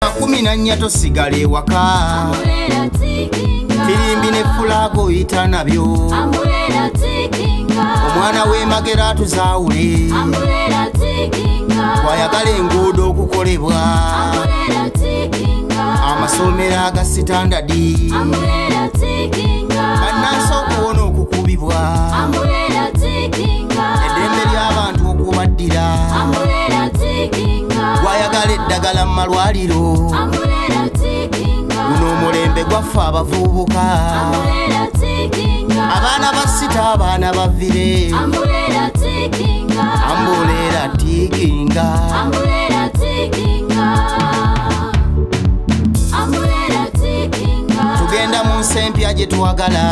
14 tosigale waka Firimbi ne fulago itanabyo Omwana we magera tuzaule Wayagala enguudo okukolebwa Amasomero aga standard Bannansi okuwona okukubibwa Eddembe ly'abantu okubaddira Wayagala eddagala mu malwaliro Guno omulembe gwaffe abavubuka Abaana ba sita abaana bavire Ambulera tikinga Tugenda mu nsi empya gye twagala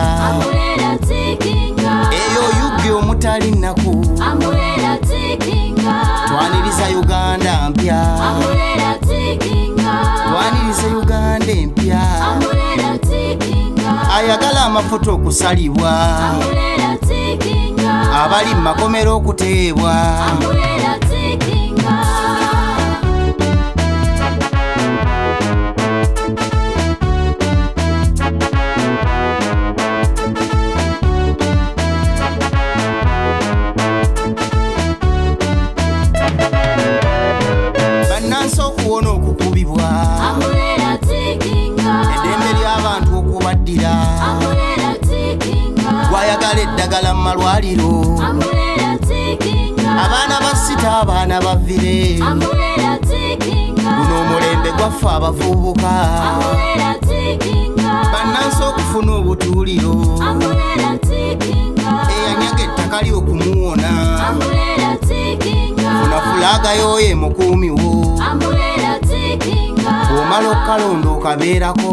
Eyo yugge omutali nnaku Twaniriza Uganda mpya Twaniriza Uganda empya Ayagala amafuta okusalibwa Abali mu makomero okuteebwa Bannansi okuwona okukubibwa Eddembe ly'abantu okubaddira Wayagala eddagala mu malwaliro Abaana ba sita abaana bavire Guno omulembe gwaffe abavubuka Bannansi okufuna obutuuliro Eyanyaga ettaka ly'okumuwona Funa fulaga yoye mukuumi wo Bw'omala okukalonda okabeerako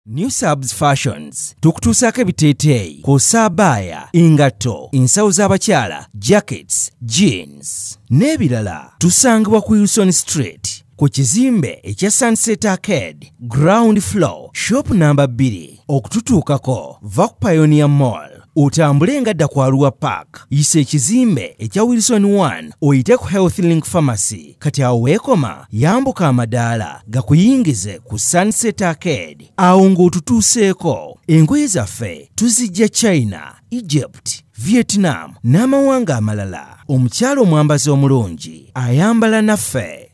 New Subs Fashions tukutuusaako ebiteeteeyi kw'ossa abaya, engatto, ensawo z'abakyala, jackets, jeans n'ebirala. Tusangibwa ku Wilson Street ku kizimbe ekya Sunset Arcade ground floor shop number 2 okututuukako va ku Pioneer Mall otambule nga dda ku Arua Park yisa ekizimbe ekya Wilson 1 oyite ku Health Link Pharmacy kati awo weekoma yambuka amadaala gakuyingize ku Sunset Arcade awo ng'otutuuseeko. Engoye zaffe tuzijja China, Egypt, Vietnam n'amawanga amalala. Omukyala omwambazi omulungi ayambala naffe